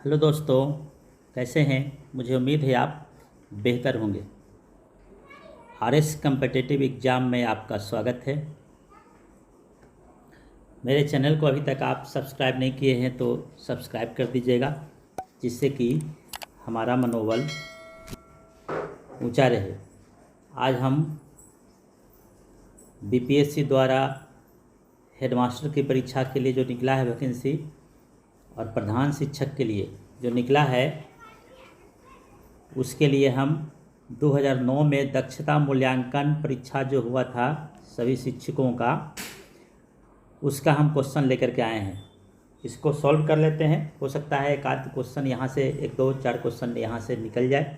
Hello दोस्तों, कैसे हैं। मुझे उम्मीद है आप बेहतर होंगे। आरएस कम्पिटिटिव एग्ज़ाम में आपका स्वागत है। मेरे चैनल को अभी तक आप सब्सक्राइब नहीं किए हैं तो सब्सक्राइब कर दीजिएगा, जिससे कि हमारा मनोबल ऊंचा रहे। आज हम बीपीएससी द्वारा हेडमास्टर की परीक्षा के लिए जो निकला है वैकेंसी और प्रधान शिक्षक के लिए जो निकला है, उसके लिए हम 2009 में दक्षता मूल्यांकन परीक्षा जो हुआ था सभी शिक्षकों का, उसका हम क्वेश्चन लेकर के आए हैं। इसको सॉल्व कर लेते हैं। हो सकता है एक आध क्वेश्चन यहाँ से, एक दो चार क्वेश्चन यहाँ से निकल जाए।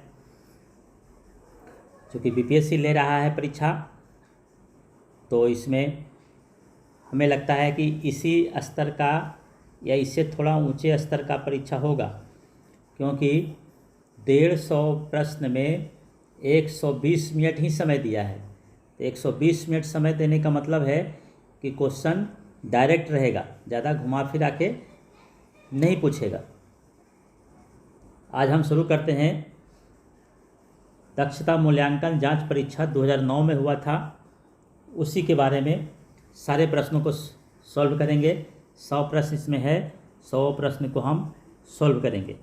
क्योंकि बीपीएससी ले रहा है परीक्षा, तो इसमें हमें लगता है कि इसी स्तर का या इससे थोड़ा ऊंचे स्तर का परीक्षा होगा, क्योंकि 150 प्रश्न में 120 मिनट ही समय दिया है। तो 120 मिनट समय देने का मतलब है कि क्वेश्चन डायरेक्ट रहेगा, ज़्यादा घुमा फिरा के नहीं पूछेगा। आज हम शुरू करते हैं। दक्षता मूल्यांकन जांच परीक्षा 2009 में हुआ था, उसी के बारे में सारे प्रश्नों को सॉल्व करेंगे। 100 प्रश्न इसमें है, 100 प्रश्न को हम सॉल्व करेंगे।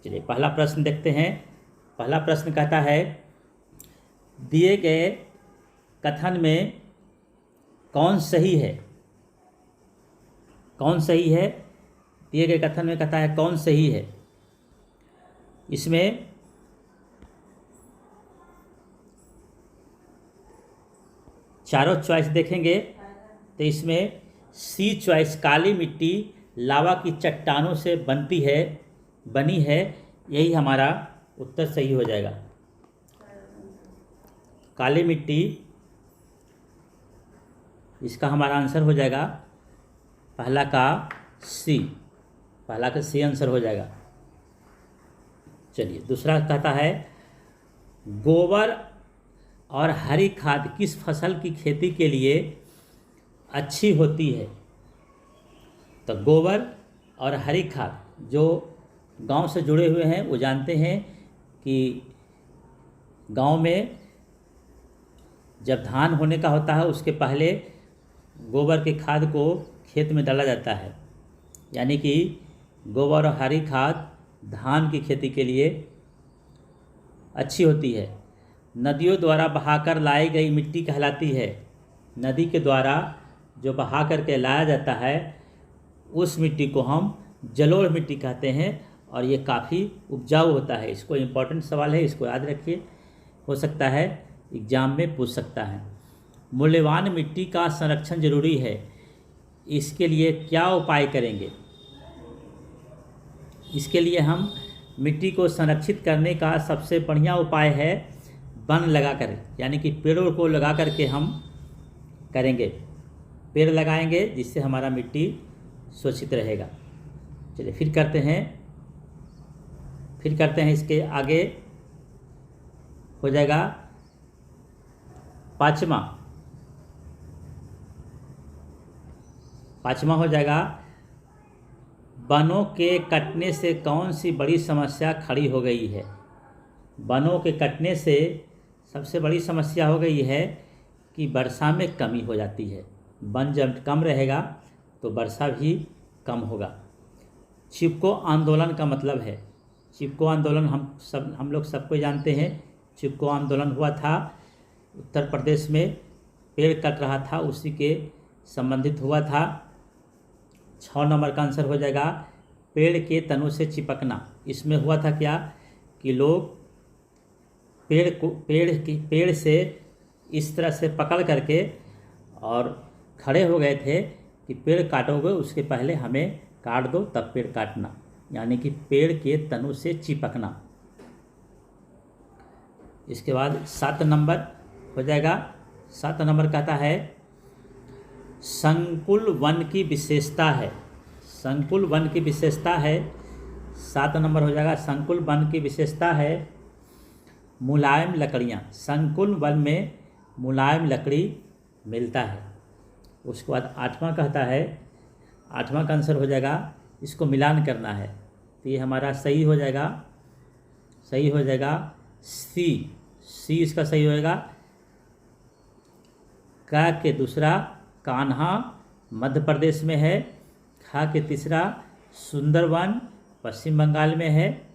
चलिए पहला प्रश्न देखते हैं। पहला प्रश्न कहता है, दिए गए कथन में कौन सही है। कौन सही है, दिए गए कथन में कहता है कौन सही है। इसमें चारों चॉइस देखेंगे तो इसमें सी चॉइस, काली मिट्टी लावा की चट्टानों से बनी है, यही हमारा उत्तर सही हो जाएगा। काली मिट्टी इसका हमारा आंसर हो जाएगा पहला का सी। पहला का सी आंसर हो जाएगा। चलिए दूसरा कहता है, गोबर और हरी खाद किस फसल की खेती के लिए अच्छी होती है। तो गोबर और हरी खाद, जो गांव से जुड़े हुए हैं वो जानते हैं कि गांव में जब धान होने का होता है उसके पहले गोबर के खाद को खेत में डाला जाता है। यानी कि गोबर और हरी खाद धान की खेती के लिए अच्छी होती है। नदियों द्वारा बहाकर लाई गई मिट्टी कहलाती है। नदी के द्वारा जो बहा करके लाया जाता है उस मिट्टी को हम जलोढ़ मिट्टी कहते हैं, और ये काफ़ी उपजाऊ होता है। इसको इम्पोर्टेंट सवाल है, इसको याद रखिए, हो सकता है एग्जाम में पूछ सकता है। मूल्यवान मिट्टी का संरक्षण जरूरी है, इसके लिए क्या उपाय करेंगे। इसके लिए हम मिट्टी को संरक्षित करने का सबसे बढ़िया उपाय है वन लगा कर, यानी कि पेड़ों को लगा करके हम करेंगे। पेड़ लगाएंगे जिससे हमारा मिट्टी सुरक्षित रहेगा। चलिए फिर करते हैं इसके आगे हो जाएगा पाँचवा हो जाएगा, वनों के कटने से कौन सी बड़ी समस्या खड़ी हो गई है। वनों के कटने से सबसे बड़ी समस्या हो गई है कि वर्षा में कमी हो जाती है। वन जब कम रहेगा तो वर्षा भी कम होगा। चिपको आंदोलन का मतलब है, चिपको आंदोलन हम लोग सबको जानते हैं। चिपको आंदोलन हुआ था उत्तर प्रदेश में, पेड़ कट रहा था, उसी के संबंधित हुआ था। 6 नंबर का आंसर हो जाएगा पेड़ के तनों से चिपकना। इसमें हुआ था क्या कि लोग पेड़ से इस तरह से पकड़ करके और खड़े हो गए थे कि पेड़ काटोगे उसके पहले हमें काट दो तब पेड़ काटना, यानी कि पेड़ के तनों से चिपकना। इसके बाद 7 नंबर हो जाएगा। 7 नंबर कहता है, संकुल वन की विशेषता है। संकुल वन की विशेषता है, 7 नंबर हो जाएगा। संकुल वन की विशेषता है मुलायम लकड़ियाँ। संकुल वन में मुलायम लकड़ी मिलता है। उसके बाद 8वां कहता है, 8वां का आंसर हो जाएगा, इसको मिलान करना है। तो ये हमारा सही हो जाएगा, सही हो जाएगा सी। सी इसका सही होएगा। का के दूसरा कान्हा मध्य प्रदेश में है। खा के तीसरा सुंदरवन पश्चिम बंगाल में है।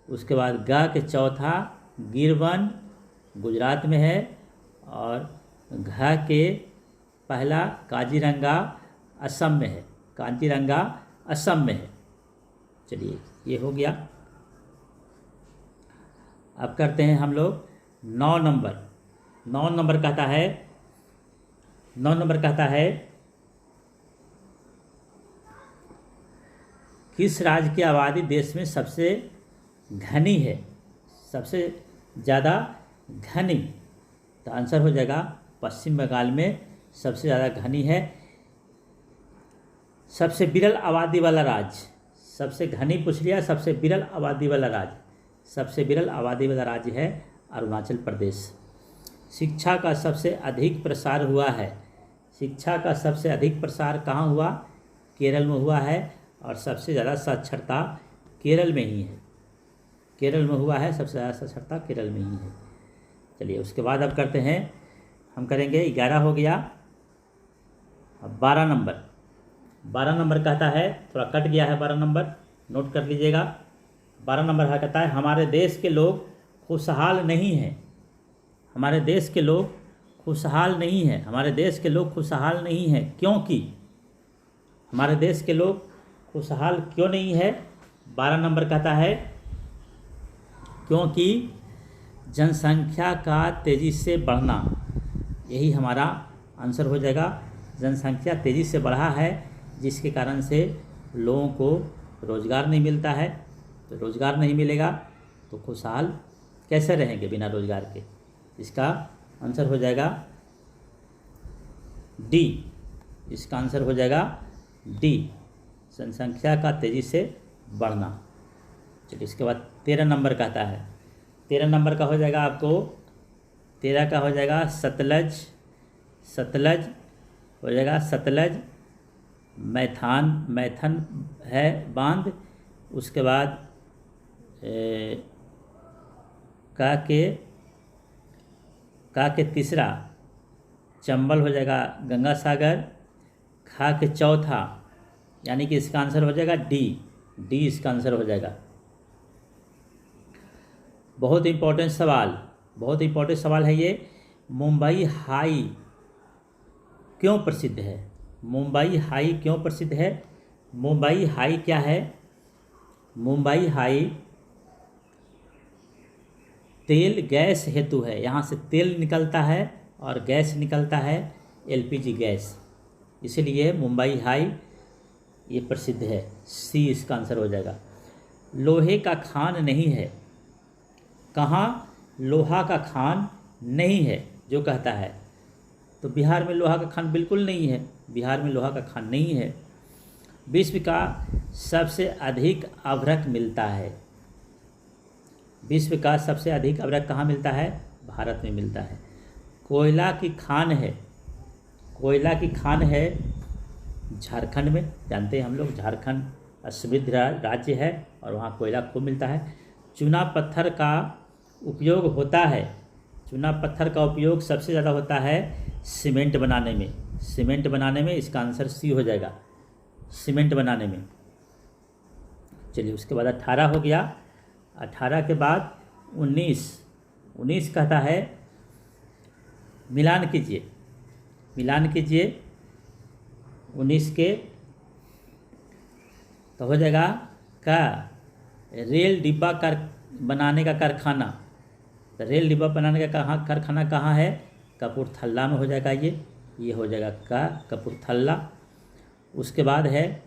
उसके बाद गा के चौथा गिरवन गुजरात में है। और घा के पहला काजीरंगा असम में है। काजीरंगा असम में है। चलिए ये हो गया। अब करते हैं हम लोग 9 नंबर। 9 नंबर कहता है, 9 नंबर कहता है किस राज्य की आबादी देश में सबसे घनी है, सबसे ज़्यादा घनी। तो आंसर हो जाएगा पश्चिम बंगाल में सबसे ज़्यादा घनी है। सबसे विरल आबादी वाला राज्य, सबसे घनी पूछ लिया, सबसे विरल आबादी वाला राज्य, सबसे विरल आबादी वाला राज्य है अरुणाचल प्रदेश। शिक्षा का सबसे अधिक प्रसार हुआ है, शिक्षा का सबसे अधिक प्रसार कहाँ हुआ? केरल में हुआ है। और सबसे ज़्यादा साक्षरता केरल में ही है, केरल में हुआ है, सबसे ज़्यादा साक्षरता केरल में ही है। चलिए उसके बाद अब करते हैं, हम करेंगे 11 हो गया। अब 12 नंबर। 12 नंबर कहता है, थोड़ा कट गया है 12 नंबर, नोट कर लीजिएगा। 12 नंबर कहता है हमारे देश के लोग खुशहाल नहीं हैं, हमारे देश के लोग खुशहाल नहीं हैं, हमारे देश के लोग खुशहाल नहीं हैं क्योंकि, हमारे देश के लोग खुशहाल क्यों नहीं है? 12 नंबर कहता है क्योंकि जनसंख्या का तेज़ी से बढ़ना, यही हमारा आंसर हो जाएगा। जनसंख्या तेज़ी से बढ़ा है जिसके कारण से लोगों को रोज़गार नहीं मिलता है। तो रोज़गार नहीं मिलेगा तो खुशहाल कैसे रहेंगे बिना रोज़गार के? इसका आंसर हो जाएगा डी। इसका आंसर हो जाएगा डी, जनसंख्या का तेज़ी से बढ़ना। चलिए इसके बाद 13 नंबर कहता है, 13 नंबर का हो जाएगा आपको, 13 का हो जाएगा सतलज, सतलज हो जाएगा सतलज, मैथन है बांध। उसके बाद का के तीसरा चंबल हो जाएगा गंगा सागर। खा के चौथा, यानी कि इसका आंसर हो जाएगा डी, डी इसका आंसर हो जाएगा। बहुत इंपॉर्टेंट सवाल, बहुत इंपॉर्टेंट सवाल है ये। मुंबई हाई क्यों प्रसिद्ध है? मुंबई हाई क्यों प्रसिद्ध है? मुंबई हाई क्या है? मुंबई हाई तेल गैस हेतु है, यहाँ से तेल निकलता है और गैस निकलता है, एलपीजी गैस, इसीलिए मुंबई हाई ये प्रसिद्ध है। सी इसका आंसर हो जाएगा। लोहे का खान नहीं है, कहाँ लोहा का खान नहीं है जो कहता है? तो बिहार में लोहा का खान बिल्कुल नहीं है, बिहार में लोहा का खान नहीं है। विश्व का सबसे अधिक अभ्रक मिलता है, विश्व का सबसे अधिक अभ्रक कहाँ मिलता है? भारत में मिलता है। कोयला की खान है, कोयला की खान है झारखंड में, जानते हैं हम लोग झारखंड समृद्ध राज्य है और वहाँ कोयला खूब मिलता है। चूना पत्थर का उपयोग होता है, चूना पत्थर का उपयोग सबसे ज़्यादा होता है सीमेंट बनाने में, सीमेंट बनाने में, इसका आंसर सी हो जाएगा, सीमेंट बनाने में। चलिए उसके बाद 18 हो गया। 18 के बाद 19 कहता है मिलान कीजिए, मिलान कीजिए 19 के, तो हो जाएगा का रेल डिब्बा बनाने का कारखाना। तो रेल डिब्बा बनाने का कारखाना कहाँ है? कपूरथला में हो जाएगा, ये हो जाएगा का कपूरथला। उसके बाद है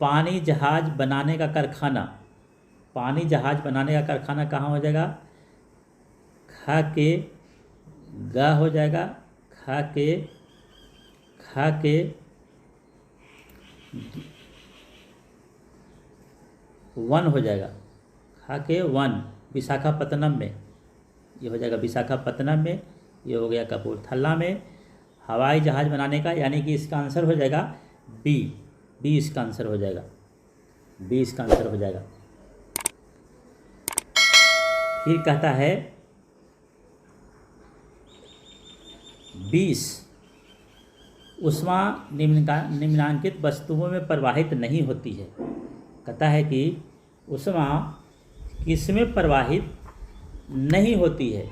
पानी जहाज बनाने का कारखाना, पानी जहाज बनाने का कारखाना कहाँ हो जाएगा? खा के गा हो जाएगा, खा के वन हो जाएगा, खा के वन, विशाखापत्तनम में, ये हो जाएगा विशाखापत्तनम में, ये हो गया कपूरथला में। हवाई जहाज़ बनाने का, यानी कि इसका आंसर हो जाएगा बी, डी इसका आंसर हो जाएगा। बी इसका आंसर हो जाएगा। फिर कहता है 20 ऊष्मा निम्नांकित वस्तुओं में प्रवाहित नहीं होती है। कहता है कि ऊष्मा किसमें प्रवाहित नहीं होती है?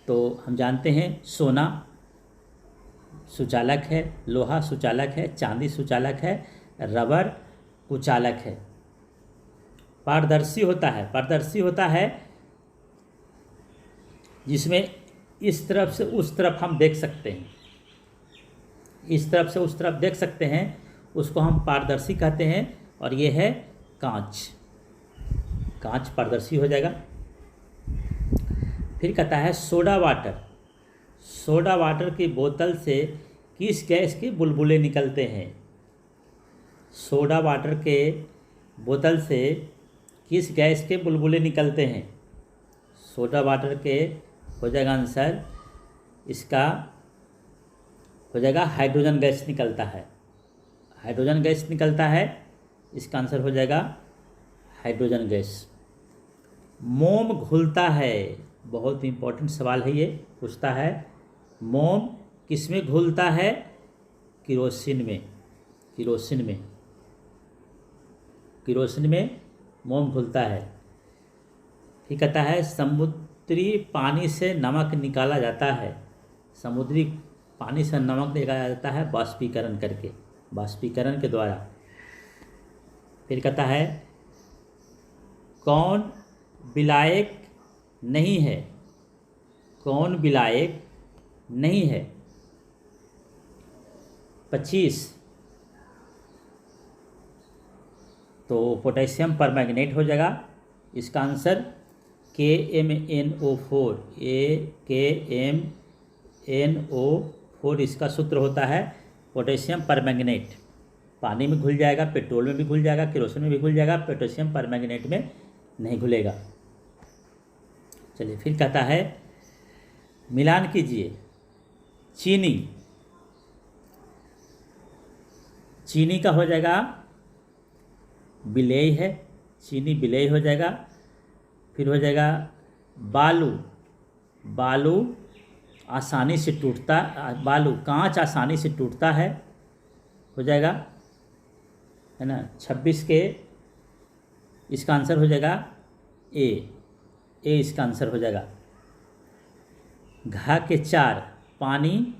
तो हम जानते हैं सोना सुचालक है, लोहा सुचालक है, चांदी सुचालक है, रबर कुचालक है। पारदर्शी होता है जिसमें इस तरफ से उस तरफ हम देख सकते हैं, इस तरफ से उस तरफ देख सकते हैं, उसको हम पारदर्शी कहते हैं। और ये है कांच पारदर्शी हो जाएगा। फिर कहता है सोडा वाटर की बोतल से किस गैस के बुलबुले निकलते हैं? सोडा वाटर के बोतल से किस गैस के बुलबुले निकलते हैं? सोडा वाटर के हो जाएगा आंसर, इसका हो जाएगा हाइड्रोजन गैस निकलता है। हाइड्रोजन गैस निकलता है, इसका आंसर हो जाएगा हाइड्रोजन गैस। मोम घुलता है, बहुत इंपॉर्टेंट सवाल है ये, पूछता है मोम किस में घुलता है? किरोसिन में मोम घुलता है। फिर कहता है समुद्री पानी से नमक निकाला जाता है। समुद्री पानी से नमक निकाला जाता है बाष्पीकरण के द्वारा। फिर कहता है कौन विलायक नहीं है? 25 तो पोटेशियम परमैंगनेट हो जाएगा। इसका आंसर KMnO4 KMnO4 इसका सूत्र होता है पोटेशियम परमैंगनेट। पानी में घुल जाएगा, पेट्रोल में भी घुल जाएगा, केरोसिन में भी घुल जाएगा, पोटेशियम परमैंगनेट में नहीं घुलेगा। चलिए फिर कहता है मिलान कीजिए। चीनी का हो जाएगा विलेय है, चीनी विलेय हो जाएगा। फिर हो जाएगा बालू आसानी से टूटता, कांच आसानी से टूटता है, हो जाएगा है ना। 26 के इसका आंसर हो जाएगा ए इसका आंसर हो जाएगा। घा के 4 पानी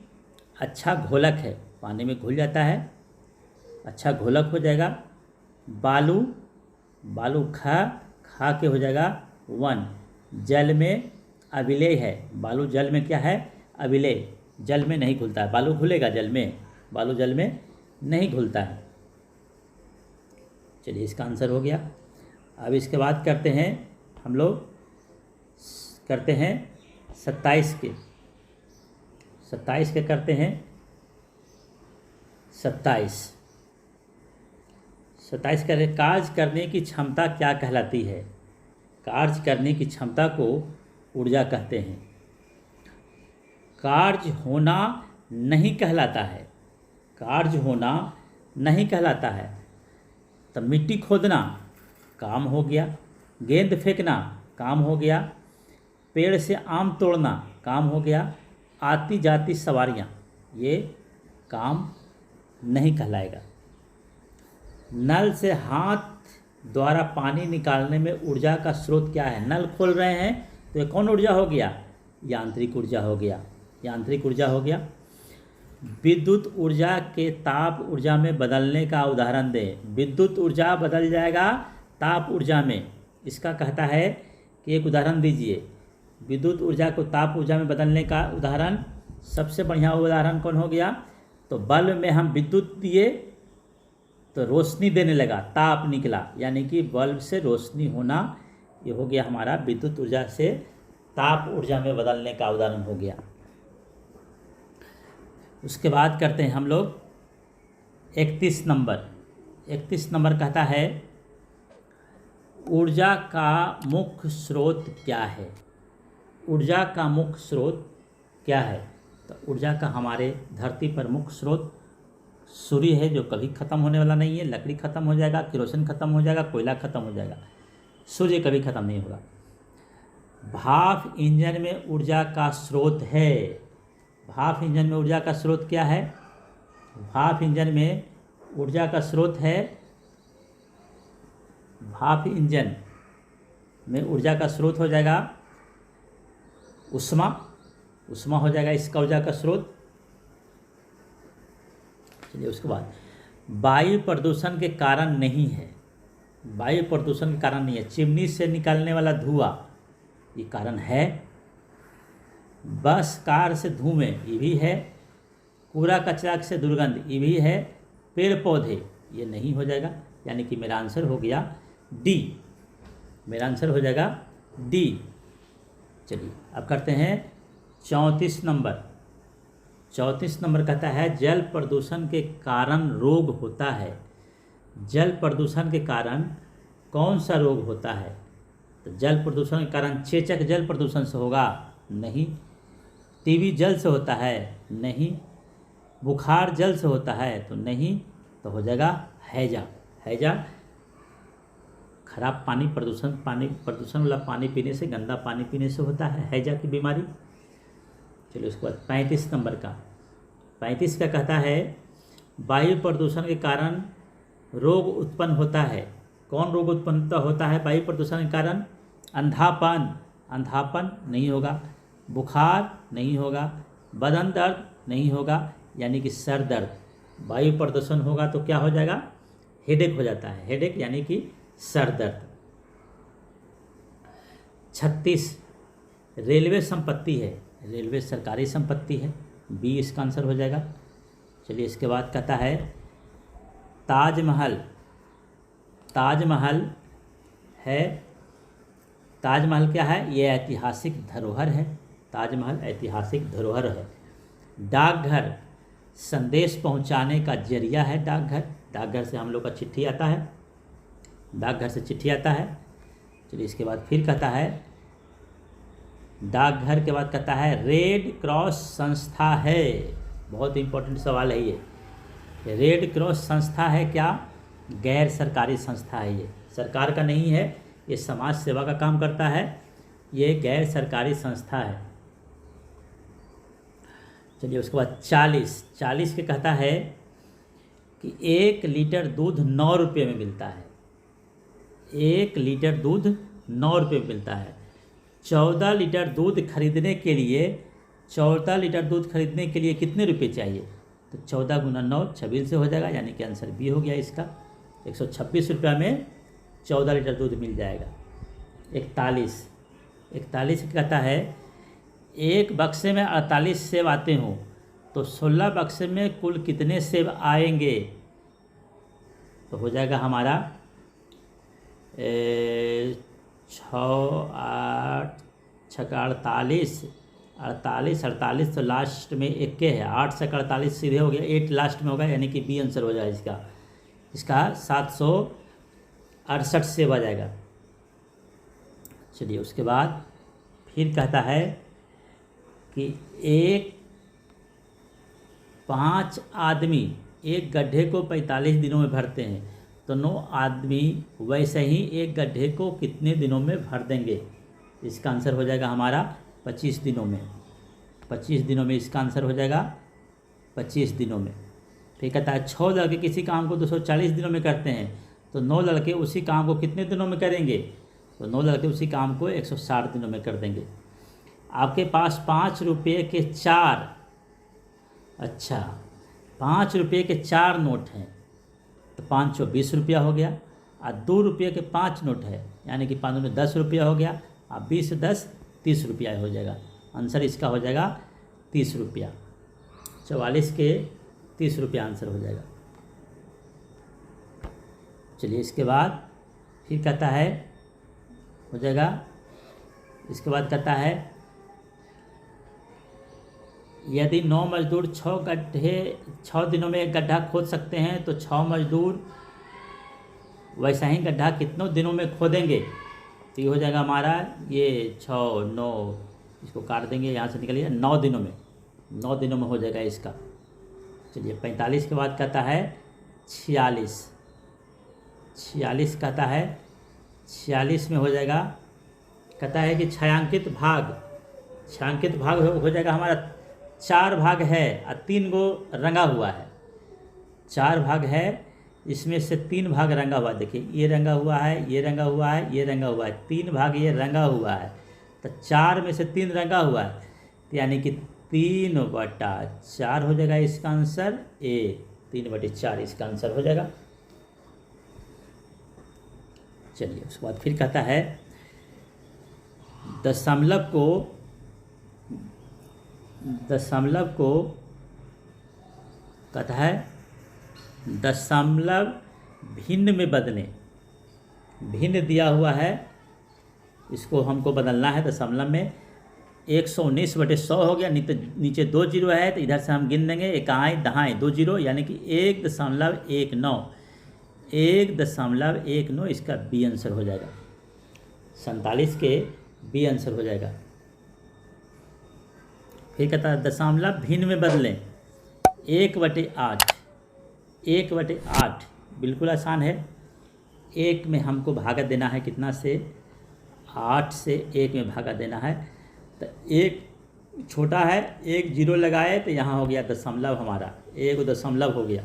अच्छा घोलक है, पानी में घुल जाता है, अच्छा घोलक हो जाएगा। बालू खा के हो जाएगा 1। जल में अविलेय है, बालू जल में क्या है? अविलेय, जल में नहीं घुलता है। बालू घुलेगा जल में, बालू जल में नहीं घुलता है। चलिए इसका आंसर हो गया। अब इसके बाद करते हैं हम लोग 27 के करते हैं। 27 कार्य करने की क्षमता क्या कहलाती है? कार्य करने की क्षमता को ऊर्जा कहते हैं। कार्य होना नहीं कहलाता है। तो मिट्टी खोदना काम हो गया, गेंद फेंकना काम हो गया, पेड़ से आम तोड़ना काम हो गया, आती जाती सवारियाँ ये काम नहीं कहलाएगा। नल से हाथ द्वारा पानी निकालने में ऊर्जा का स्रोत क्या है? नल खोल रहे हैं तो ये कौन ऊर्जा हो गया? यांत्रिक ऊर्जा हो गया। विद्युत ऊर्जा के ताप ऊर्जा में बदलने का उदाहरण दें। विद्युत ऊर्जा बदल जाएगा ताप ऊर्जा में, इसका कहता है कि एक उदाहरण दीजिए। विद्युत ऊर्जा को ताप ऊर्जा में बदलने का उदाहरण, सबसे बढ़िया उदाहरण कौन हो गया? तो बल्ब में हम विद्युत दिए तो रोशनी देने लगा, ताप निकला, यानी कि बल्ब से रोशनी होना, ये हो गया हमारा विद्युत ऊर्जा से ताप ऊर्जा में बदलने का उदाहरण हो गया। उसके बाद करते हैं हम लोग 31 नंबर कहता है ऊर्जा का मुख्य स्रोत क्या है? ऊर्जा का मुख्य स्रोत क्या है? तो ऊर्जा का हमारे धरती पर मुख्य स्रोत सूर्य है जो कभी ख़त्म होने वाला नहीं है, लकड़ी ख़त्म हो जाएगा, केरोसिन ख़त्म हो जाएगा, कोयला ख़त्म हो जाएगा, सूर्य कभी ख़त्म नहीं होगा। भाप इंजन में ऊर्जा का स्रोत है। भाप इंजन में ऊर्जा का स्रोत क्या है? भाप इंजन में ऊर्जा का स्रोत है, भाप इंजन में ऊर्जा का स्रोत हो जाएगा उष्मा। उष्मा हो जाएगा इसका ऊर्जा का स्रोत। चलिए उसके बाद वायु प्रदूषण के कारण नहीं है। वायु प्रदूषण के कारण नहीं है। चिमनी से निकलने वाला धुआं ये कारण है। बस कार से धुएं ये भी है। कूड़ा कचरा से दुर्गंध ये भी है। पेड़ पौधे ये नहीं हो जाएगा, यानी कि मेरा आंसर हो गया डी। मेरा आंसर हो जाएगा डी। चलिए अब करते हैं 34 नंबर। 34 नंबर कहता है जल प्रदूषण के कारण रोग होता है। जल प्रदूषण के कारण कौन सा रोग होता है? तो जल प्रदूषण के कारण चेचक जल प्रदूषण से होगा? नहीं। टीबी जल से होता है? नहीं। बुखार जल से होता है? तो नहीं। तो हो जाएगा हैजा। हैजा खराब पानी प्रदूषण वाला पानी पीने से, गंदा पानी पीने से होता है हैजा की बीमारी। चलिए उसके बाद 35 नंबर का। 35 का कहता है वायु प्रदूषण के कारण रोग उत्पन्न होता है। कौन रोग उत्पन्न होता है वायु प्रदूषण के कारण? अंधापन। अंधापन नहीं होगा। बुखार नहीं होगा। बदन दर्द नहीं होगा, यानी कि सर दर्द। वायु प्रदूषण होगा तो क्या हो जाएगा? हेडेक हो जाता है। हेडेक यानी कि सर दर्द। 36 रेलवे संपत्ति है। रेलवे सरकारी संपत्ति है, बी इसका आंसर हो जाएगा। चलिए इसके बाद कहता है ताजमहल। ताजमहल है, ताजमहल क्या है? ये ऐतिहासिक धरोहर है। ताजमहल ऐतिहासिक धरोहर है। डाकघर संदेश पहुंचाने का जरिया है। डाकघर, डाकघर से हम लोग का चिट्ठी आता है। डाकघर से चिट्ठी आता है। चलिए इसके बाद फिर कहता है डाकघर के बाद कहता है रेड क्रॉस संस्था है। बहुत इंपॉर्टेंट सवाल है ये। रेड क्रॉस संस्था है क्या? गैर सरकारी संस्था है। ये सरकार का नहीं है, ये समाज सेवा का काम करता है। ये गैर सरकारी संस्था है। चलिए उसके बाद 40 के कहता है कि 1 लीटर दूध 9 रुपये में मिलता है। 1 लीटर दूध 9 रुपये में मिलता है। 14 लीटर दूध खरीदने के लिए 14 लीटर दूध खरीदने के लिए कितने रुपए चाहिए? तो 14 गुना 9 26 से हो जाएगा, यानी कि आंसर बी हो गया इसका। 126 रुपया में 14 लीटर दूध मिल जाएगा। 41 कहता है एक बक्से में 48 सेब आते हों तो 16 बक्से में कुल कितने सेब आएंगे? तो हो जाएगा हमारा 6 8 6 48 48 तो लास्ट में 1 के है। 8 से 48 सीधे हो गया, 8 लास्ट में होगा, यानी कि बी आंसर हो जाएगा इसका 768 सेब आ जाएगा। चलिए उसके बाद फिर कहता है कि 5 आदमी एक गड्ढे को 45 दिनों में भरते हैं तो 9 आदमी वैसे ही एक गड्ढे को कितने दिनों में भर देंगे? इसका आंसर हो जाएगा हमारा 25 दिनों में। 25 दिनों में इसका आंसर हो जाएगा 25 दिनों में। फिर कहता है 6 लड़के किसी काम को 240 दिनों में करते हैं तो 9 लड़के उसी काम को कितने दिनों में करेंगे? तो 9 लड़के उसी काम को 160 दिनों में कर देंगे। आपके पास 5 रुपये के 4 5 रुपये के 4 नोट हैं तो 5 चौ 20 रुपया हो गया। और 2 रुपये के 5 नोट है, यानी कि 5 में 10 रुपया हो गया। और 20 से 10 30 रुपया हो जाएगा। आंसर इसका हो जाएगा 30 रुपया। 44 के 30 रुपया आंसर हो जाएगा। चलिए इसके बाद फिर कहता है हो जाएगा। इसके बाद कहता है यदि 9 मजदूर 6 दिनों में एक गड्ढा खोद सकते हैं तो 6 मजदूर वैसा ही गड्ढा कितनों दिनों में खोदेंगे? तो ये हो जाएगा हमारा ये 6 9, इसको काट देंगे, यहाँ से निकलिए 9 दिनों में। 9 दिनों में हो जाएगा इसका। चलिए 45 के बाद कहता है 46। 46 कहता है, 46 में हो जाएगा, कहता है कि छायांकित भाग हो जाएगा हमारा 4 भाग है और 3 गो रंगा हुआ है। 4 भाग है, इसमें से 3 भाग रंगा हुआ है। देखिए ये रंगा हुआ है, ये रंगा हुआ है, ये रंगा हुआ है, 3 भाग ये रंगा हुआ है। तो 4 में से 3 रंगा हुआ है, तो यानी कि 3/4 हो जाएगा इसका आंसर ए। 3/4 इसका आंसर हो जाएगा। चलिए उसके बाद फिर कहता है दशमलव को कहता है दशमलव भिन्न में बदलें। भिन्न दिया हुआ है, इसको हमको बदलना है दशमलव में। 119/100 हो गया, नीचे 2 जीरो है तो इधर से हम गिन देंगे, इकाई दहाई 2 जीरो, यानी कि 1.19। 1.19 इसका बी आंसर हो जाएगा। 47 के बी आंसर हो जाएगा। फिर कहता है दशमलव भिन्न में बदलें। 1/8। 1/8 बिल्कुल आसान है। 1 में हमको भागा देना है कितना से, 8 से 1 में भागा देना है। तो 1 छोटा है, 1 जीरो लगाए तो यहाँ हो गया दशमलव, हमारा 1 दशमलव हो गया।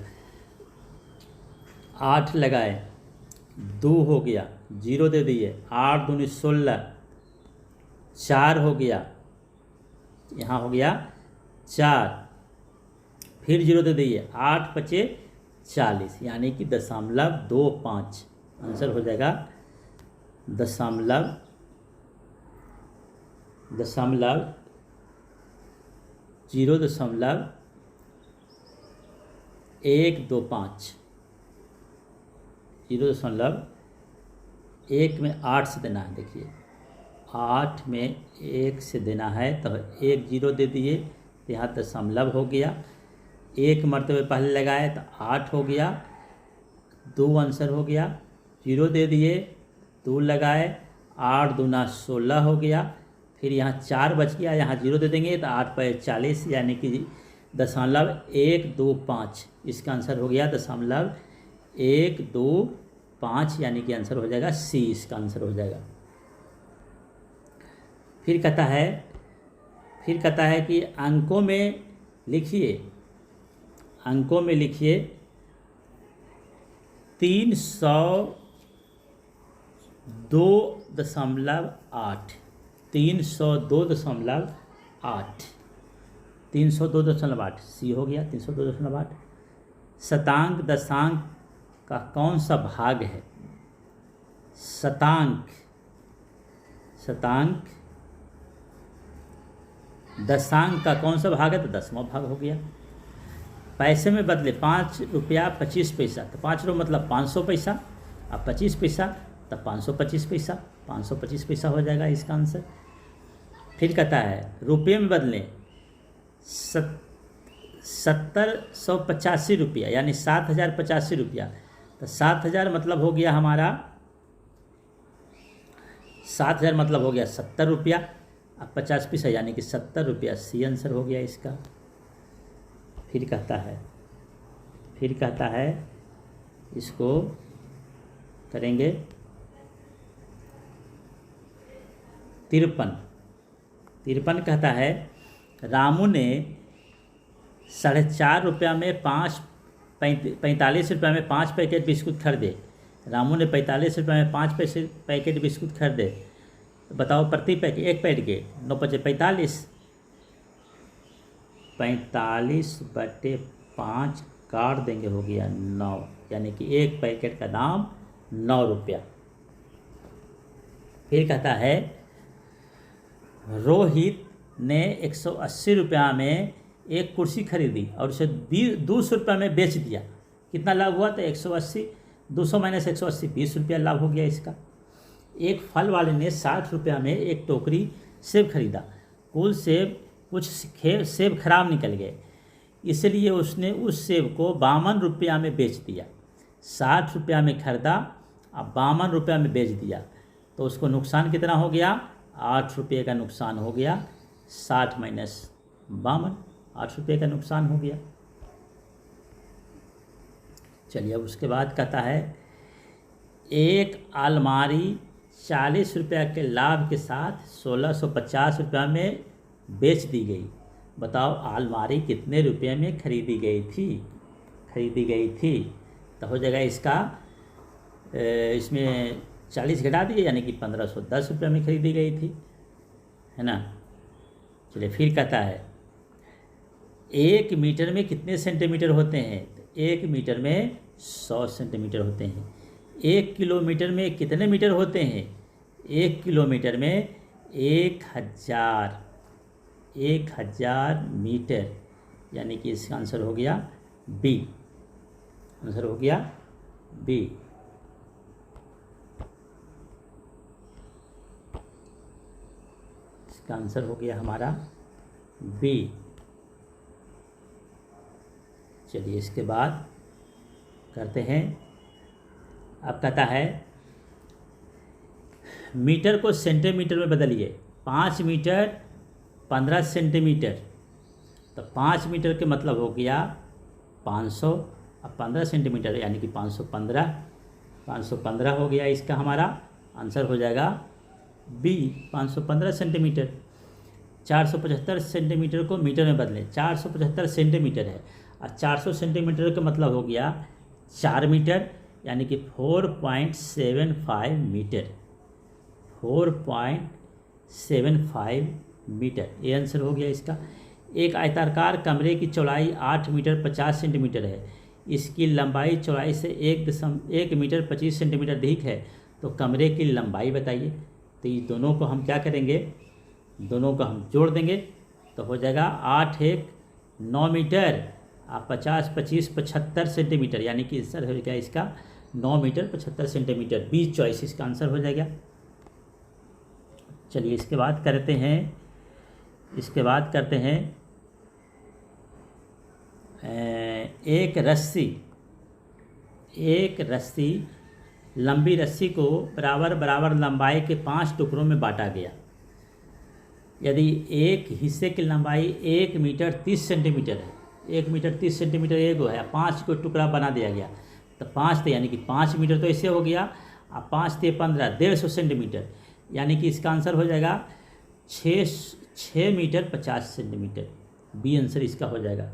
8 लगाए 2 हो गया, 0 दे दिए, 8 दूनी 16, 4 हो गया, यहाँ हो गया 4, फिर 0 दे दिए, 8 पचे 40, यानी कि 0.25 आंसर हो जाएगा। दशमलव 0.125। 0.1 में 8 से देना है। देखिए 8 में 1 से देना है तो 1 जीरो दे दिए, तो यहाँ दशमलव हो गया। 1 मरतबे पहले लगाए तो 8 हो गया, 2 आंसर हो गया। 0 दे दिए, 2 लगाए, 8 दूना 16 हो गया। फिर यहाँ 4 बच गया, यहाँ 0 दे देंगे तो 8 पर 40, यानी कि 0.125 इसका आंसर हो गया। 0.125 यानी कि आंसर हो जाएगा सी, इसका आंसर हो जाएगा। फिर कहता है कि अंकों में लिखिए 302.8। 302.8 302.8 सी हो गया। 302.8 शतांक दशांक का कौन सा भाग है? शतांक दशांक का कौन सा भाग है? तो 10वां भाग हो गया। पैसे में बदले 5 रुपया 25 पैसा, तो 5 रुपये मतलब 500 पैसा, अब 25 पैसा तब 525 पैसा, 525 पैसा हो जाएगा इसका आंसर। फिर कहता है रुपये में बदलें 7,785 रुपया, यानी 7,085 रुपया। तो 7,000 मतलब हो गया हमारा 7,000 मतलब हो गया 70 रुपया, अब 50 पैसा यानी कि 70 रुपया, सी आंसर हो गया इसका। फिर कहता है इसको करेंगे 53 कहता है रामू ने 4.5 रुपया में 45 रुपया में 5 पैकेट बिस्कुट खरीदे। रामू ने 45 रुपया में 5 पैकेट बिस्कुट खरीदे। बताओ प्रति पैकेट, एक पैकेट के 9 × 45, 45/5 काट देंगे, हो गया 9, यानी कि एक पैकेट का दाम 9 रुपया। फिर कहता है रोहित ने 180 रुपया में एक कुर्सी खरीदी और उसे 200 रुपया में बेच दिया। कितना लाभ हुआ? तो 180, 200 माइनस 180, 20 रुपया लाभ हो गया इसका। एक फल वाले ने 60 रुपया में एक टोकरी सेब खरीदा। कुल कुछ सेब खराब निकल गए, इसलिए उसने उस सेब को 52 रुपया में बेच दिया। 60 रुपया में खरीदा, अब 52 रुपया में बेच दिया, तो उसको नुकसान कितना हो गया? 8 रुपये का नुकसान हो गया। 60 माइनस 52, 8 रुपये का नुकसान हो गया। चलिए अब उसके बाद कहता है एक अलमारी 40 रुपये के लाभ के साथ 1650 रुपये में बेच दी गई। बताओ अलमारी कितने रुपये में खरीदी गई थी। तो हो जाएगा इसका इसमें 40 घटा दिए यानी कि 1510 रुपये में खरीदी गई थी, है ना। चलिए फिर कहता है 1 मीटर में कितने सेंटीमीटर होते हैं। तो 1 मीटर में 100 सेंटीमीटर होते हैं। 1 किलोमीटर में कितने मीटर होते हैं। 1 किलोमीटर में 1000 मीटर, यानी कि इसका आंसर हो गया बी। आंसर हो गया बी। इसका आंसर हो गया हमारा बी। चलिए इसके बाद करते हैं। अब कहता है मीटर को सेंटीमीटर में बदलिए। 5 मीटर 15 सेंटीमीटर, तो 5 मीटर के मतलब हो गया 500, अब 15 सेंटीमीटर यानी कि 515 हो गया। इसका हमारा आंसर हो जाएगा बी 515 सेंटीमीटर। 475 सेंटीमीटर को मीटर में बदलें। 475 सेंटीमीटर है और 400 सेंटीमीटर का मतलब हो गया 4 मीटर, यानी कि 4.75 मीटर। 4.75 मीटर, ये आंसर हो गया इसका। एक आयताकार कमरे की चौड़ाई 8 मीटर 50 सेंटीमीटर है। इसकी लंबाई चौड़ाई से 1 मीटर 25 सेंटीमीटर अधिक है, तो कमरे की लंबाई बताइए। तो ये दोनों को हम क्या करेंगे, दोनों को हम जोड़ देंगे तो हो जाएगा 8 1 9 मीटर, 50 25 75 सेंटीमीटर, यानी कि आंसर हो जाएगा इसका 9 मीटर 75 सेंटीमीटर। बी चॉइस इसका आंसर हो जाएगा। चलिए इसके बाद करते हैं एक रस्सी लंबी रस्सी को बराबर लंबाई के 5 टुकड़ों में बांटा गया। यदि एक हिस्से की लंबाई 1 मीटर 30 सेंटीमीटर है, 1 मीटर 30 सेंटीमीटर एगो है, 5 को टुकड़ा बना दिया गया, तो 5 थे यानी कि 5 मीटर तो ऐसे हो गया, अब 5 थे 15 150 सेंटीमीटर, यानी कि इसका आंसर हो जाएगा 6 मीटर 50 सेंटीमीटर। बी आंसर इसका हो जाएगा।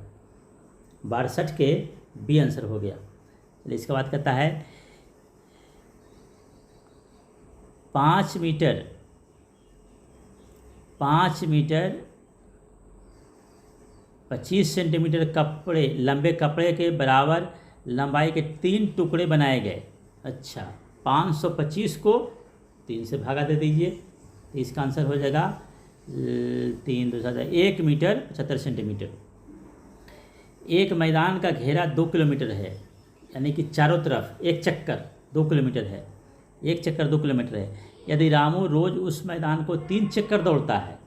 62 के बी आंसर हो गया। चलिए इसके बाद कहता है 5 मीटर 25 सेंटीमीटर कपड़े लंबे कपड़े के बराबर लंबाई के 3 टुकड़े बनाए गए। अच्छा, 525 को 3 से भागा दे दीजिए, तो इसका आंसर हो जाएगा 3 2 7 1 मीटर 75 सेंटीमीटर। एक मैदान का घेरा 2 किलोमीटर है, यानी कि चारों तरफ एक चक्कर 2 किलोमीटर है, एक चक्कर 2 किलोमीटर है। यदि रामू रोज उस मैदान को 3 चक्कर दौड़ता है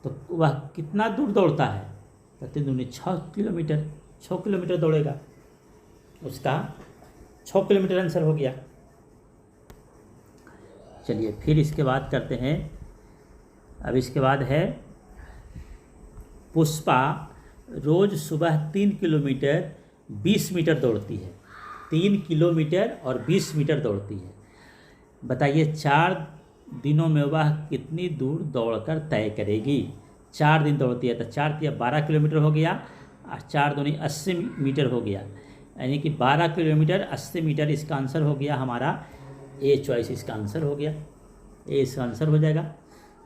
तो वह कितना दूर दौड़ता है। तो 3 दूनी 6 किलोमीटर, 6 किलोमीटर दौड़ेगा, उसका 6 किलोमीटर आंसर हो गया। चलिए फिर इसके बाद करते हैं। अब इसके बाद है पुष्पा रोज सुबह 3 किलोमीटर 20 मीटर दौड़ती है। 3 किलोमीटर और 20 मीटर दौड़ती है। बताइए 4 दिनों में वह कितनी दूर दौड़कर तय करेगी। 4 दिन दौड़ती है, तो 4 या 12 किलोमीटर हो गया और 4 दूनी 80 मीटर हो गया, यानी कि 12 किलोमीटर 80 मीटर इसका आंसर हो गया हमारा। ए चॉइस इसका आंसर हो गया, ए इसका आंसर हो जाएगा।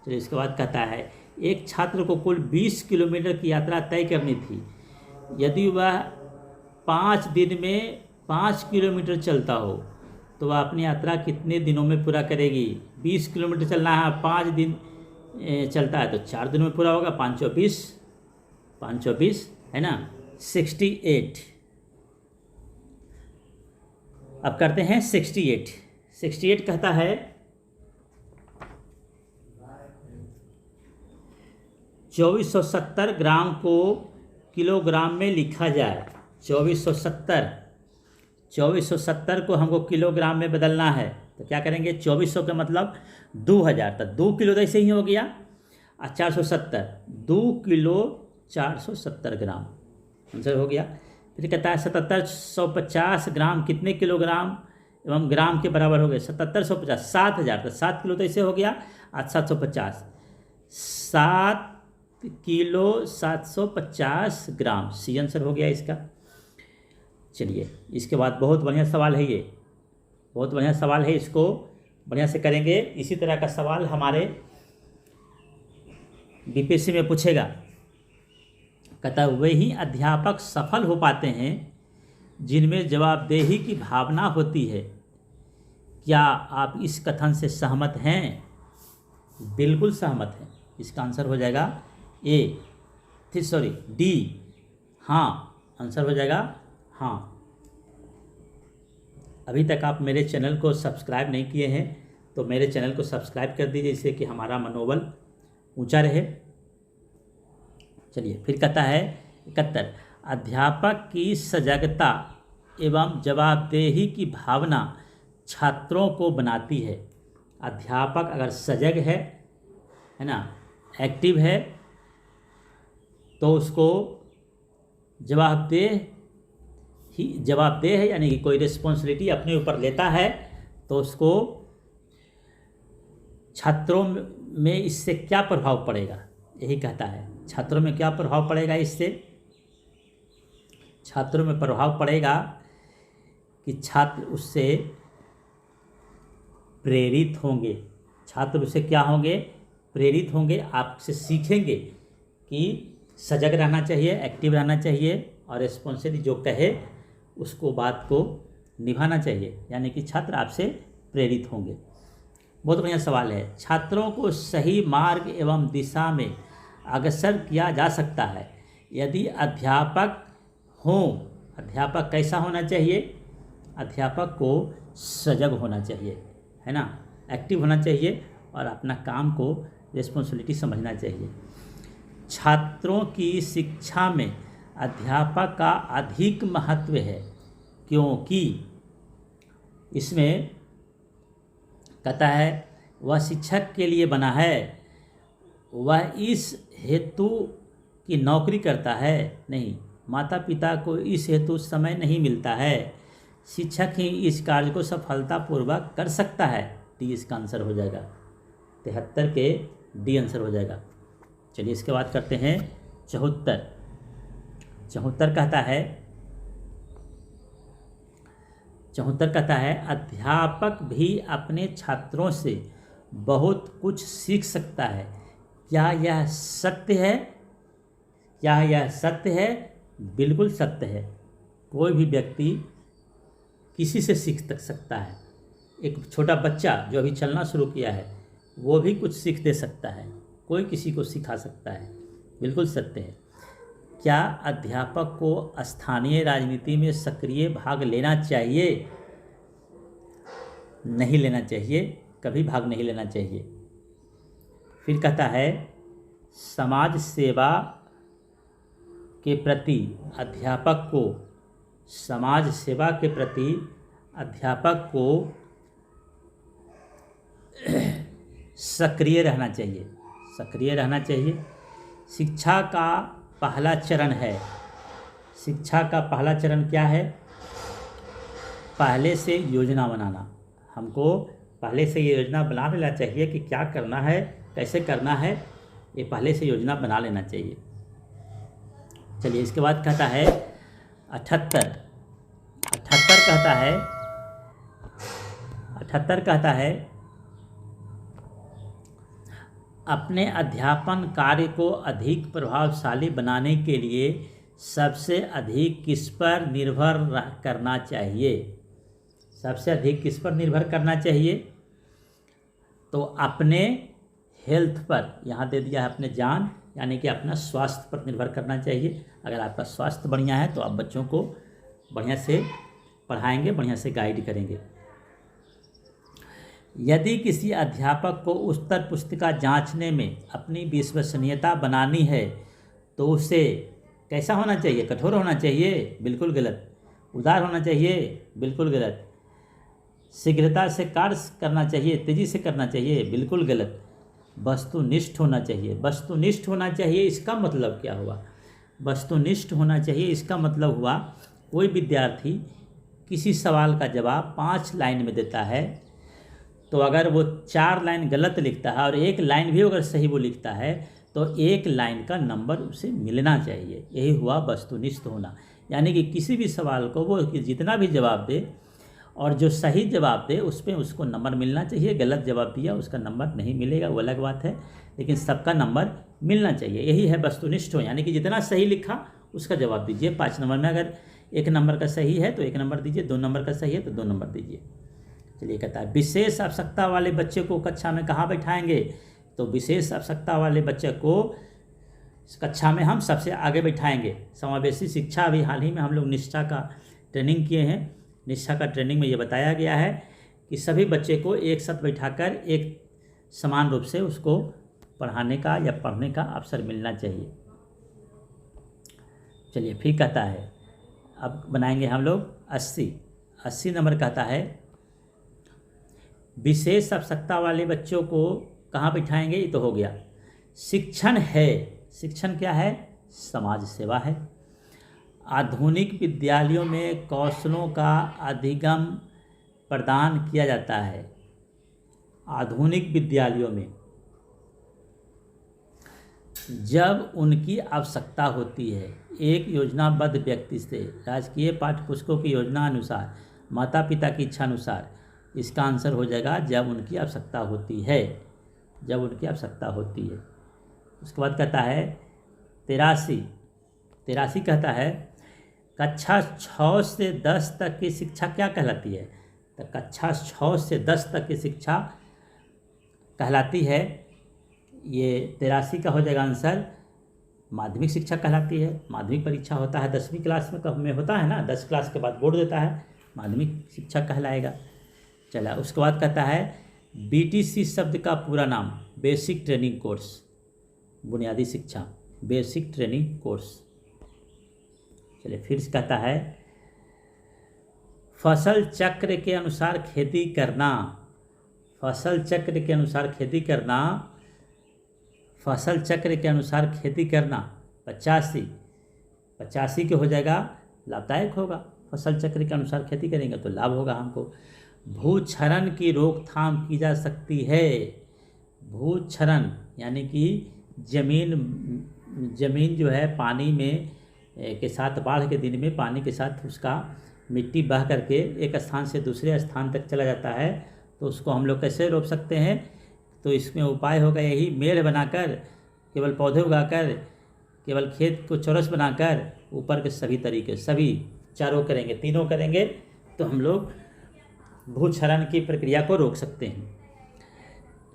चलिए इसके बाद कहता है एक छात्र को कुल 20 किलोमीटर की यात्रा तय करनी थी। यदि वह 5 दिन में 5 किलोमीटर चलता हो तो वह अपनी यात्रा कितने दिनों में पूरा करेगी। 20 किलोमीटर चलना है, 5 दिन चलता है तो 4 दिनों में पूरा होगा। 5 24 है ना, 68। अब करते हैं 68 कहता है 2470 ग्राम को किलोग्राम में लिखा जाए। 2470 को हमको किलोग्राम में बदलना है, तो क्या करेंगे। 2400 का मतलब 2000, तो 2 किलो तो ऐसे ही हो गया, और 470 2 किलो 470 ग्राम आंसर हो गया। फिर कहता है 7750 ग्राम कितने किलोग्राम एवं ग्राम के बराबर हो गए? 7750 7000, तो 7 किलो तो ऐसे हो गया। आज 750 7 किलो 750 ग्राम, सी आंसर हो गया इसका। चलिए इसके बाद बहुत बढ़िया सवाल है, ये बहुत बढ़िया सवाल है, इसको बढ़िया से करेंगे। इसी तरह का सवाल हमारे बीपीएससी में पूछेगा। कहता है वही अध्यापक सफल हो पाते हैं जिनमें जवाबदेही की भावना होती है। क्या आप इस कथन से सहमत हैं? बिल्कुल सहमत हैं। इसका आंसर हो जाएगा डी, हाँ, आंसर हो जाएगा हाँ। अभी तक आप मेरे चैनल को सब्सक्राइब नहीं किए हैं तो मेरे चैनल को सब्सक्राइब कर दीजिए, जिससे कि हमारा मनोबल ऊंचा रहे। चलिए फिर कहता है 71, अध्यापक की सजगता एवं जवाबदेही की भावना छात्रों को बनाती है। अध्यापक अगर सजग है ना, एक्टिव है, तो उसको जवाबदेह है, यानी कि कोई रिस्पॉन्सिबिलिटी अपने ऊपर लेता है, तो उसको छात्रों में इससे क्या प्रभाव पड़ेगा, यही कहता है। छात्रों में क्या प्रभाव पड़ेगा? इससे छात्रों में प्रभाव पड़ेगा कि छात्र उससे प्रेरित होंगे। छात्र उससे क्या होंगे? प्रेरित होंगे, आपसे सीखेंगे कि सजग रहना चाहिए, एक्टिव रहना चाहिए, और रिस्पॉन्सिबिलिटी जो कहे उसको बात को निभाना चाहिए, यानी कि छात्र आपसे प्रेरित होंगे। बहुत बढ़िया सवाल है। छात्रों को सही मार्ग एवं दिशा में अग्रसर किया जा सकता है यदि अध्यापक हों। अध्यापक कैसा होना चाहिए? अध्यापक को सजग होना चाहिए, है ना, एक्टिव होना चाहिए, और अपना काम को रिस्पॉन्सिबिलिटी समझना चाहिए। छात्रों की शिक्षा में अध्यापक का अधिक महत्व है, क्योंकि इसमें कहता है वह शिक्षक के लिए बना है, वह इस हेतु की नौकरी करता है, नहीं, माता पिता को इस हेतु समय नहीं मिलता है, शिक्षक ही इस कार्य को सफलतापूर्वक कर सकता है। डी इसका आंसर हो जाएगा। 73 के डी आंसर हो जाएगा। चलिए इसके बाद करते हैं 74। 74 कहता है अध्यापक भी अपने छात्रों से बहुत कुछ सीख सकता है। क्या यह सत्य है? क्या यह सत्य है? बिल्कुल सत्य है। कोई भी व्यक्ति किसी से सीख सकता है। एक छोटा बच्चा जो अभी चलना शुरू किया है वो भी कुछ सीख दे सकता है, कोई किसी को सिखा सकता है। बिल्कुल सत्य है। क्या अध्यापक को स्थानीय राजनीति में सक्रिय भाग लेना चाहिए? नहीं लेना चाहिए, कभी भाग नहीं लेना चाहिए। फिर कहता है समाज सेवा के प्रति अध्यापक को, समाज सेवा के प्रति अध्यापक को सक्रिय रहना चाहिए, सक्रिय रहना चाहिए। शिक्षा का पहला चरण है। शिक्षा का पहला चरण क्या है? पहले से योजना बनाना। हमको पहले से ये योजना बना लेना चाहिए कि क्या करना है, कैसे करना है, ये पहले से योजना बना लेना चाहिए। चलिए इसके बाद कहता है 78 कहता है अपने अध्यापन कार्य को अधिक प्रभावशाली बनाने के लिए सबसे अधिक किस पर निर्भर करना चाहिए? सबसे अधिक किस पर निर्भर करना चाहिए? तो अपने हेल्थ पर, यहाँ दे दिया है अपने जान, यानी कि अपना स्वास्थ्य पर निर्भर करना चाहिए। अगर आपका स्वास्थ्य बढ़िया है तो आप बच्चों को बढ़िया से पढ़ाएंगे, बढ़िया से गाइड करेंगे। यदि किसी अध्यापक को उत्तर पुस्तिका जांचने में अपनी विश्वसनीयता बनानी है तो उसे कैसा होना चाहिए? कठोर होना चाहिए? बिल्कुल गलत। उदार होना चाहिए? बिल्कुल गलत। शीघ्रता से कार्य करना चाहिए, तेजी से करना चाहिए? बिल्कुल गलत। वस्तुनिष्ठ होना चाहिए। वस्तुनिष्ठ होना चाहिए इसका मतलब क्या हुआ? वस्तुनिष्ठ होना चाहिए इसका मतलब हुआ कोई विद्यार्थी किसी सवाल का जवाब 5 लाइन में देता है, तो अगर वो 4 लाइन गलत लिखता है और 1 लाइन भी अगर सही वो लिखता है तो 1 लाइन का नंबर उसे मिलना चाहिए। यही हुआ वस्तुनिष्ठ होना। यानी कि किसी भी सवाल को वो जितना भी जवाब दे और जो सही जवाब दे उस पर उसको नंबर मिलना चाहिए। गलत जवाब दिया उसका नंबर नहीं मिलेगा, वो अलग बात है, लेकिन सबका नंबर मिलना चाहिए। यही है वस्तुनिष्ठ हो, यानी कि जितना सही लिखा उसका जवाब दीजिए। 5 नंबर में अगर 1 नंबर का सही है तो 1 नंबर दीजिए, 2 नंबर का सही है तो 2 नंबर दीजिए। चलिए कहता है विशेष आवश्यकता वाले बच्चे को कक्षा में कहाँ बैठाएंगे? तो विशेष आवश्यकता वाले बच्चे को कक्षा में हम सबसे आगे बैठाएंगे। समावेशी शिक्षा, अभी हाल ही में हम लोग निष्ठा का ट्रेनिंग किए हैं। निष्ठा का ट्रेनिंग में ये बताया गया है कि सभी बच्चे को एक साथ बैठाकर एक समान रूप से उसको पढ़ाने का या पढ़ने का अवसर मिलना चाहिए। चलिए फिर कहता है, अब बनाएंगे हम लोग 80 नंबर। कहता है विशेष आवश्यकता वाले बच्चों को कहाँ बैठाएंगे? ये तो हो गया। शिक्षण है, शिक्षण क्या है? समाज सेवा है। आधुनिक विद्यालयों में कौशलों का अधिगम प्रदान किया जाता है। आधुनिक विद्यालयों में जब उनकी आवश्यकता होती है, एक योजनाबद्ध व्यक्ति से राजकीय पाठ्यपुस्तकों की योजना अनुसार, माता पिता की इच्छा अनुसार, इसका आंसर हो जाएगा जब उनकी आवश्यकता होती है। जब उनकी आवश्यकता होती है। उसके बाद कहता है 83 कहता है कक्षा 6 से 10 तक की शिक्षा क्या कहलाती है? तो कक्षा 6 से 10 तक की शिक्षा कहलाती है, ये 83 का हो जाएगा आंसर, माध्यमिक शिक्षा कहलाती है। माध्यमिक परीक्षा होता है 10वीं क्लास में होता है ना, 10 क्लास के बाद बोर्ड देता है, माध्यमिक शिक्षा कहलाएगा। चला, उसके बाद कहता है BTC शब्द का पूरा नाम? बेसिक ट्रेनिंग कोर्स, बुनियादी शिक्षा, बेसिक ट्रेनिंग कोर्स। चलिए फिर से कहता है फसल चक्र के अनुसार खेती करना। फसल चक्र के अनुसार खेती करना, फसल चक्र के अनुसार खेती करना 85 के हो जाएगा, लाभदायक होगा। फसल चक्र के अनुसार खेती करेंगे तो लाभ होगा हमको। भूक्षरण की रोकथाम की जा सकती है। भूक्षरण यानी कि जमीन जो है पानी में के साथ, बाढ़ के दिन में पानी के साथ उसका मिट्टी बह करके एक स्थान से दूसरे स्थान तक चला जाता है, तो उसको हम लोग कैसे रोक सकते हैं? तो इसमें उपाय होगा यही, मेड़ बनाकर, केवल पौधे उगाकर, केवल खेत को चौरस बनाकर ऊपर के सभी तरीके, सभी चारों करेंगे, तीनों करेंगे तो हम लोग भूक्षरण की प्रक्रिया को रोक सकते हैं।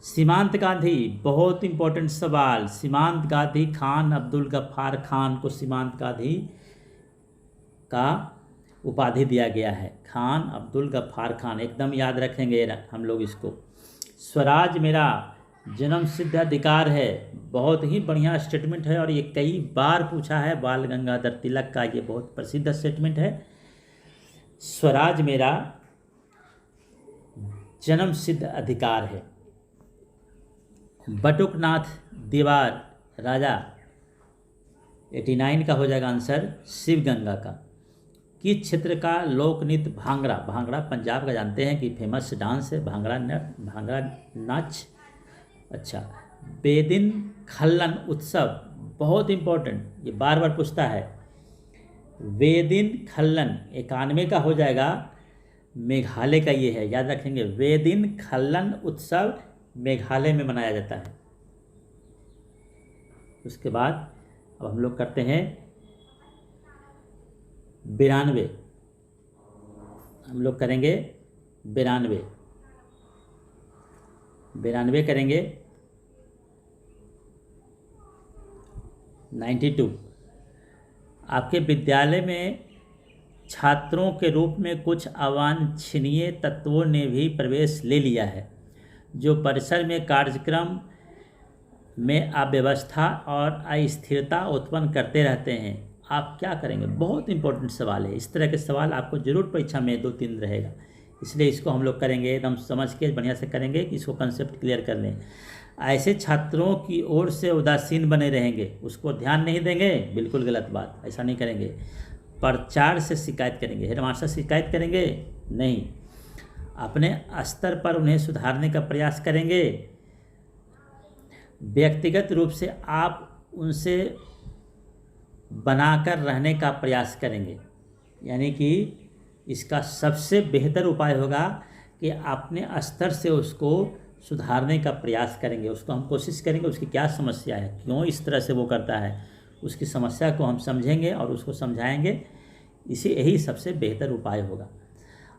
सीमांत गांधी, बहुत इंपॉर्टेंट सवाल। सीमांत गांधी खान अब्दुल गफ्फार खान को सीमांत गांधी का उपाधि दिया गया है। खान अब्दुल गफ्फार खान, एकदम याद रखेंगे हम लोग इसको। स्वराज मेरा जन्म सिद्ध अधिकार है, बहुत ही बढ़िया स्टेटमेंट है और ये कई बार पूछा है। बाल गंगाधर तिलक का ये बहुत प्रसिद्ध स्टेटमेंट है। स्वराज मेरा जन्म सिद्ध अधिकार है। बटुकनाथ दीवार राजा 89 का हो जाएगा आंसर, शिवगंगा का। किस क्षेत्र का लोक नृत्य? भांगड़ा। भांगड़ा पंजाब का जानते हैं कि फेमस डांस है भांगड़ा नाच। अच्छा, बेदिन खल्लन उत्सव, बहुत इंपॉर्टेंट, ये बार बार पूछता है। वेदिन खल्लन 91 का हो जाएगा, मेघालय का ये है, याद रखेंगे। वेदिन खल्लन उत्सव मेघालय में मनाया जाता है। उसके बाद अब हम लोग करते हैं 92, हम लोग करेंगे 92 करेंगे। 92, आपके विद्यालय में छात्रों के रूप में कुछ अवांछनीय तत्वों ने भी प्रवेश ले लिया है, जो परिसर में कार्यक्रम में अव्यवस्था और अस्थिरता उत्पन्न करते रहते हैं। आप क्या करेंगे? बहुत इंपॉर्टेंट सवाल है। इस तरह के सवाल आपको जरूर परीक्षा में 2-3 रहेगा, इसलिए इसको हम लोग करेंगे एकदम समझ के बढ़िया से करेंगे कि इसको कंसेप्ट क्लियर कर लें। ऐसे छात्रों की ओर से उदासीन बने रहेंगे, उसको ध्यान नहीं देंगे, बिल्कुल गलत बात, ऐसा नहीं करेंगे। प्रचार से शिकायत करेंगे। हेडमास्टर शिकायत करेंगे नहीं, अपने स्तर पर उन्हें सुधारने का प्रयास करेंगे। व्यक्तिगत रूप से आप उनसे बनाकर रहने का प्रयास करेंगे। यानी कि इसका सबसे बेहतर उपाय होगा कि अपने स्तर से उसको सुधारने का प्रयास करेंगे। उसको हम कोशिश करेंगे उसकी क्या समस्या है, क्यों इस तरह से वो करता है, उसकी समस्या को हम समझेंगे और उसको समझाएंगे। यही सबसे बेहतर उपाय होगा।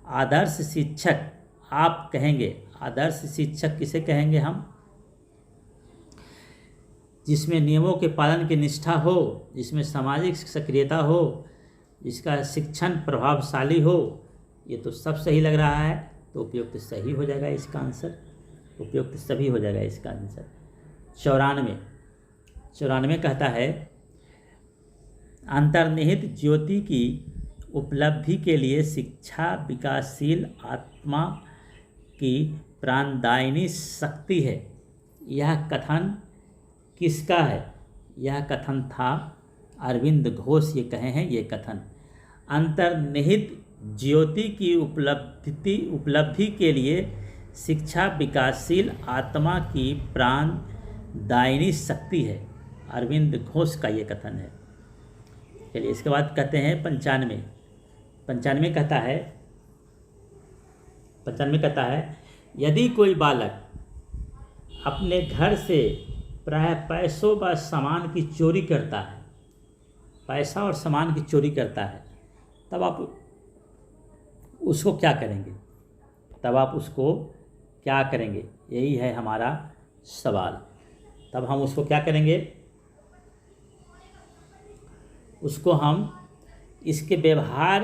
आदर्श शिक्षक आप कहेंगे, आदर्श शिक्षक किसे कहेंगे हम? जिसमें नियमों के पालन की निष्ठा हो, जिसमें सामाजिक सक्रियता हो, जिसका शिक्षण प्रभावशाली हो। ये तो सब सही लग रहा है, तो उपयुक्त सही हो जाएगा इसका आंसर, उपयुक्त सभी हो जाएगा इसका आंसर। 94 कहता है अंतर्निहित ज्योति की उपलब्धि के लिए शिक्षा विकासशील आत्मा की प्राणदायिनी शक्ति है। यह कथन किसका है? यह कथन था अरविंद घोष ये कहे हैं। ये कथन अंतर्निहित ज्योति की उपलब्धि के लिए शिक्षा विकासशील आत्मा की प्राणदायिनी शक्ति है, अरविंद घोष का ये कथन है। चलिए इसके बाद कहते हैं 95 कहता है यदि कोई बालक अपने घर से प्राय पैसों व सामान की चोरी करता है, पैसा और सामान की चोरी करता है, तब आप उसको क्या करेंगे? यही है हमारा सवाल। तब हम उसको क्या करेंगे? उसको हम इसके व्यवहार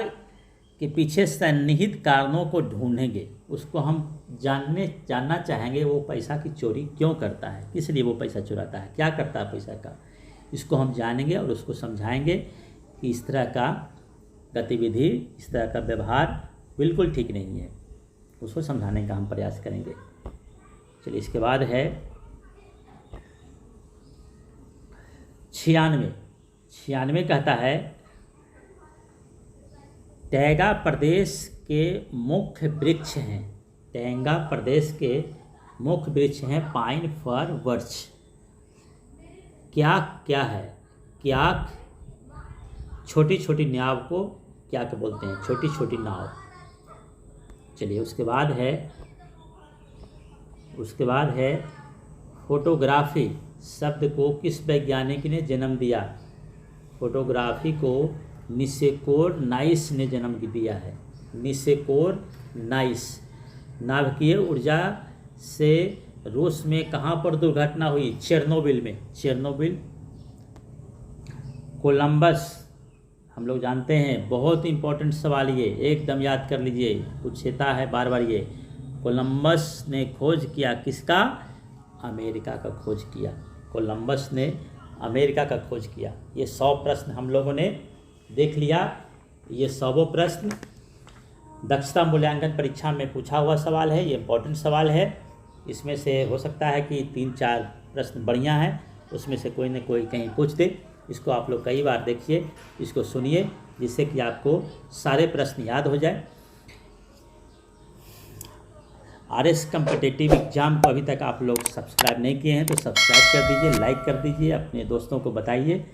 के पीछे सन्निहित कारणों को ढूंढेंगे। उसको हम जानना चाहेंगे वो पैसा की चोरी क्यों करता है, किस लिए वो पैसा चुराता है, क्या करता है पैसा का। इसको हम जानेंगे और उसको समझाएंगे कि इस तरह का गतिविधि, इस तरह का व्यवहार बिल्कुल ठीक नहीं है। उसको समझाने का हम प्रयास करेंगे। चलिए इसके बाद है 96 कहता है टैगा प्रदेश के मुख्य वृक्ष हैं। टैंगा प्रदेश के मुख्य वृक्ष हैं पाइन फर वृक्ष। क्या है? क्याक छोटी छोटी नाव को क्या बोलते हैं? छोटी छोटी नाव। चलिए उसके बाद है फोटोग्राफी शब्द को किस वैज्ञानिक ने जन्म दिया? फोटोग्राफी को निसेकोर नाइस ने जन्म दिया है। निसेकोर नाइस। नाभिकीय ऊर्जा से रूस में कहाँ पर दुर्घटना हुई? चेरनोबिल में। चेरनोबिल। कोलंबस हम लोग जानते हैं, बहुत इंपॉर्टेंट सवाल ये, एकदम याद कर लीजिए, पूछता है बार बार ये। कोलंबस ने खोज किया किसका? अमेरिका का खोज किया। कोलंबस ने अमेरिका का खोज किया। ये 100 प्रश्न हम लोगों ने देख लिया। ये 100 प्रश्न दक्षता मूल्यांकन परीक्षा में पूछा हुआ सवाल है। ये इंपॉर्टेंट सवाल है। इसमें से हो सकता है कि 3-4 प्रश्न बढ़िया हैं, उसमें से कोई न कोई कहीं पूछ दे। इसको आप लोग कई बार देखिए, इसको सुनिए, जिससे कि आपको सारे प्रश्न याद हो जाए। RS कम्पिटिटिव एग्जाम को अभी तक आप लोग सब्सक्राइब नहीं किए हैं तो सब्सक्राइब कर दीजिए, लाइक कर दीजिए, अपने दोस्तों को बताइए,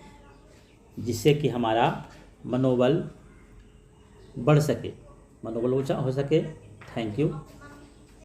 जिससे कि हमारा मनोबल बढ़ सके, मनोबल ऊंचा हो सके। Thank you.